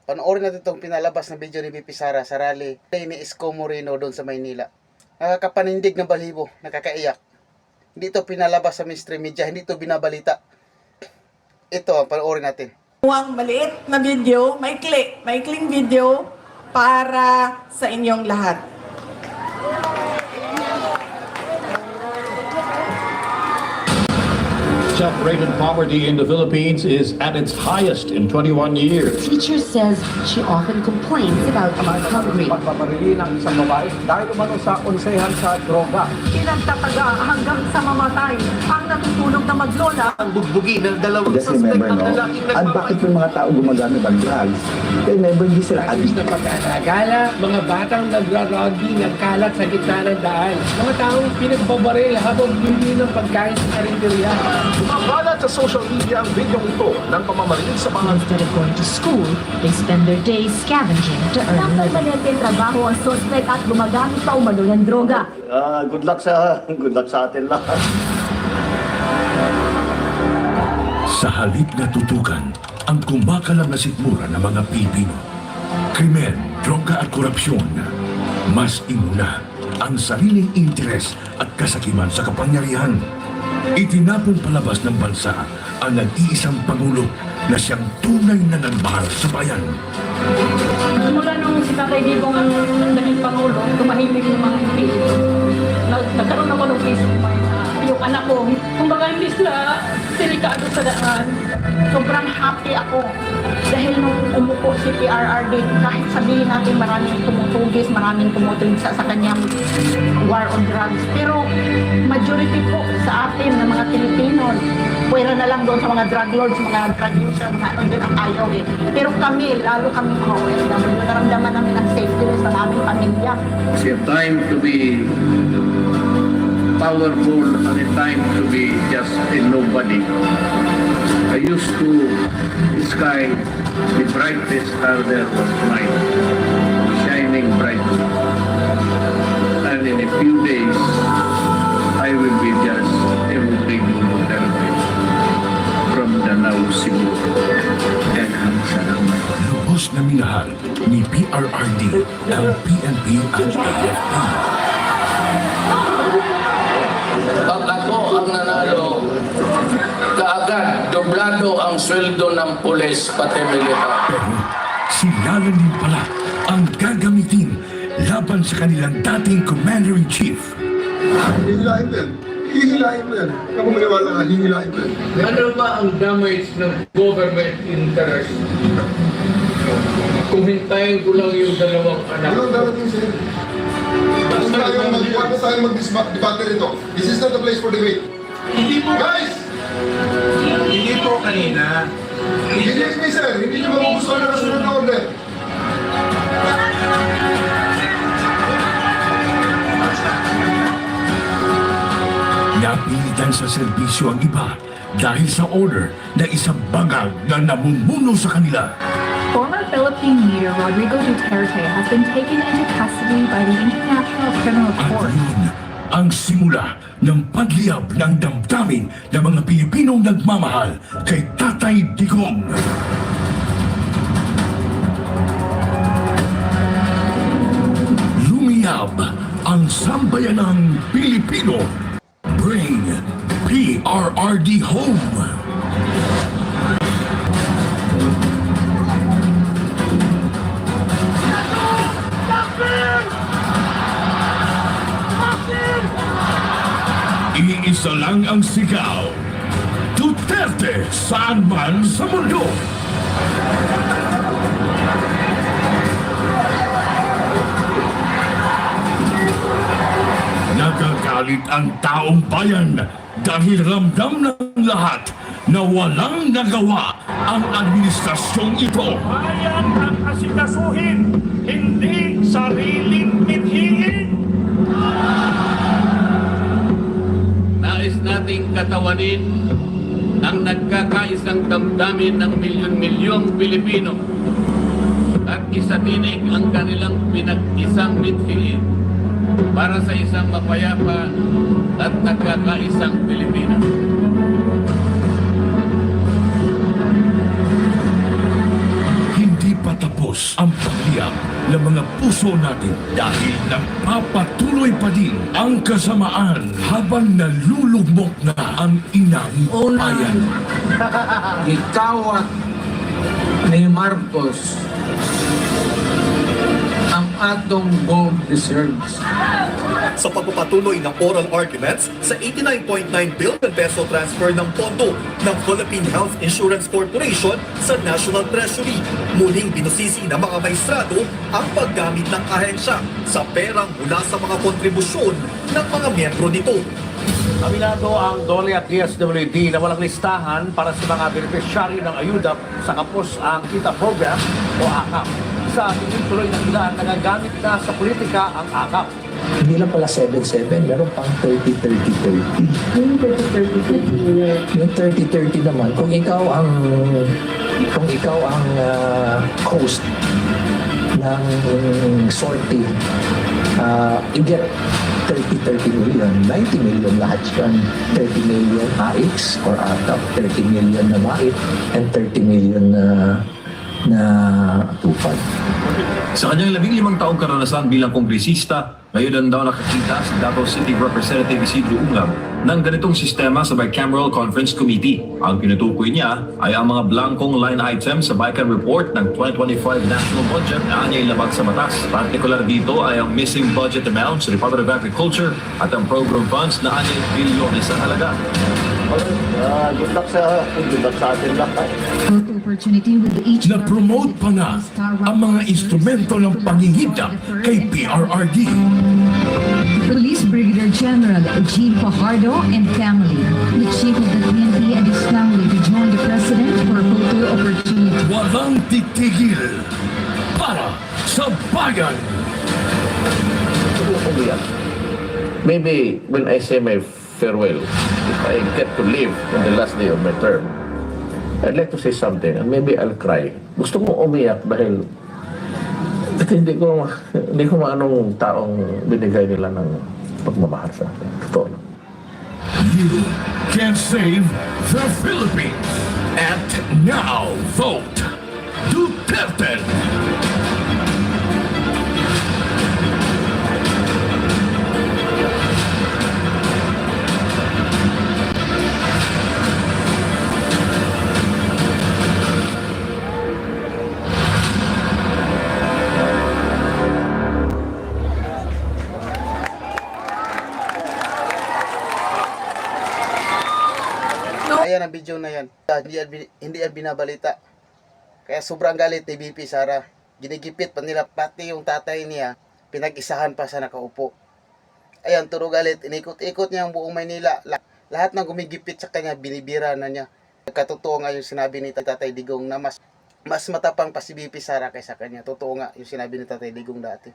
Panoorin natin itong pinalabas na video ni VP Sara sa rally ni Isko Moreno doon sa Maynila. Nakakapanindig ng balibo, nakakaiyak. Hindi ito pinalabas sa mainstream media, hindi ito binabalita. Ito, panoorin natin. Ang maliit na video, maikling video para sa inyong lahat. Self-rated poverty in the Philippines is at its highest in 21 years. Teacher says she often complains about being hungry. Pagpaparili ng isang babae dahil umano sa konsehan sa droga. Pinagtataga hanggang sa mamatay ang natutulog na maglola. Ang bugbugi ng dalawang Just suspect remember, ang no? lalaking At bakit yung mga tao gumagamit ng drugs? Remember, hindi sila addict. Na pag-alagala, mga batang nagra-rugby, nagkalat sa gitna ng daan. Mga taong pinagbabaril habang bumili ng pagkain sa karinderya. Mabalat sa social media ang video ito ng pamamaril sa mga Instead of going to school, they spend their days scavenging to earn a living. Nagpapalit trabaho ang suspect at gumagamit pa umano ng droga. Good luck sa atin lahat. Sa halip na tutukan ang kumakalam na sikmura ng mga Pilipino, krimen, droga at korupsyon, mas inuna ang sariling interes at kasakiman sa kapangyarihan. Itinapon palabas ng bansa ang nag-iisang Pangulo na siyang tunay na nagmahal sa bayan. Mula nung si Tatay Digong ang naging Pangulo, tumahimik yung mga MP. Nagkaroon ako ng peace of mind na yung anak ko, kumbaga hindi sila delikado sa daan. Sobrang happy ako dahil nung umupo si PRRD, kahit sabihin natin maraming tumutugis, maraming tumutugis sa kanyang war on drugs. Pero majority po sa atin ng mga Pilipino, pwera na lang doon sa mga drug lords, mga drug user, mga ano din ang ayaw eh. Pero kami, lalo kami mga OFW, naramdaman namin ang safety sa aming pamilya. It's a time to be powerful and a time to be just a nobody. I used to sky the brightest star there was mine, shining brightly. And in a few days, I will be just a moving therapy from Danau, Cebu. Daghang salamat. Lubos na minahal ni PRRD ang PNP at AFP. Pag ako ang nanalo, kaagad doblado ang sweldo ng pulis pati militar. Pero si Lalan din pala ang gagamitin laban sa kanilang dating Commander-in-Chief. Hihilahin mo yan. Hihilahin mo yan. Ako maniwala ka, hihilahin mo yan. Ano ba ang damage ng government interest? Kung hintayin ko lang yung dalawang anak. Ano ang darating sa'yo? Huwag na tayo mag-debate rito. This is not the place for debate. Hindi po, Guys! hindi po kanina. Excuse me, sir. Hindi nyo magugustuhan na nasunod na order. Napilitan sa serbisyo ang iba dahil sa order na isang bangag na namumuno sa kanila. Former Philippine leader Rodrigo Duterte has been taken into custody by the International Criminal At Court. yun ang simula ng pagliyab ng damdamin ng mga Pilipinong nagmamahal kay Tatay Digong. Lumiyab ang sambayanang Pilipino. Bring PRRD home. Iisa lang ang sigaw. Duterte saan man sa mundo. Nagagalit ang taong bayan dahil ramdam ng lahat na walang nagawa ang administrasyong ito. Bayan ang asikasuhin, hindi sariling mithiin. Nais nating katawanin ang nagkakaisang damdamin ng milyon-milyong Pilipino at isatinig ang kanilang pinag-isang mithiin para sa isang mapayapa at nagkakaisang Pilipinas. Hindi pa tapos matapos ang pagliyak ng mga puso natin dahil nagpapatuloy pa din ang kasamaan habang nalulugmok na ang inang bayan. Ikaw at ni Marcos ang atong gold reserves. Sa pagpapatuloy ng oral arguments sa 89.9 billion peso transfer ng pondo ng Philippine Health Insurance Corporation sa National Treasury, muling binusisi ng mga maestrado ang paggamit ng ahensya sa perang mula sa mga kontribusyon ng mga miyembro nito. Aminado ang DOLE at DSWD na walang listahan para sa mga beneficiary ng ayuda sa kapos ang kita program o AKAP. Sa tuloy ng ilan, nagagamit na sa politika ang AKAP. Hindi lang pala 7-7, meron pang 30-30-30. Yung 30-30 naman, kung ikaw ang host ng sortie, you get 30 million, 90 million lahat yan. 30 million AIX or ATAP, 30 million na MAIT, and 30 million na tupad. Sa kanyang 15 taong karanasan bilang kongresista, ngayon daw nakakita si Davao City Representative Isidro Ungab ng ganitong sistema sa Bicameral Conference Committee. Ang pinutukoy niya ay ang mga blankong line item sa Bican Report ng 2025 National Budget na anya'y labag sa batas. Partikular dito ay ang missing budget amount sa Department of Agriculture at ang program funds na anya'y bilyones sa halaga. Good luck sa atin lahat. Opportunity with each Na-promote pa nga ang mga instrumento ng pangingita kay PRRD. Police Brigadier General Jean Fajardo and family, the chief of the PNP and his family to join the president for a photo opportunity. Walang titigil para sa bayan. Maybe when I say my farewell, if I get to live on the last day of my term, I'd like to say something and maybe I'll cry. Gusto kong umiyak dahil hindi ko maanong taong binigay nila ng pagmamahal sa akin. Totoo. You can save the Philippines. And now vote Duterte. Ayan ang video na yan. Hindi yan binabalita. Kaya sobrang galit ni VP Sara. Ginigipit pa nila pati yung tatay niya. Pinag-isahan pa sa nakaupo. Ayan, turo galit. Inikot-ikot niya ang buong Maynila. Lahat ng gumigipit sa kanya, binibira na niya. Katotoo nga yung sinabi ni Tatay Digong na mas matapang pa si VP Sara kaysa kanya. Totoo nga yung sinabi ni Tatay Digong dati.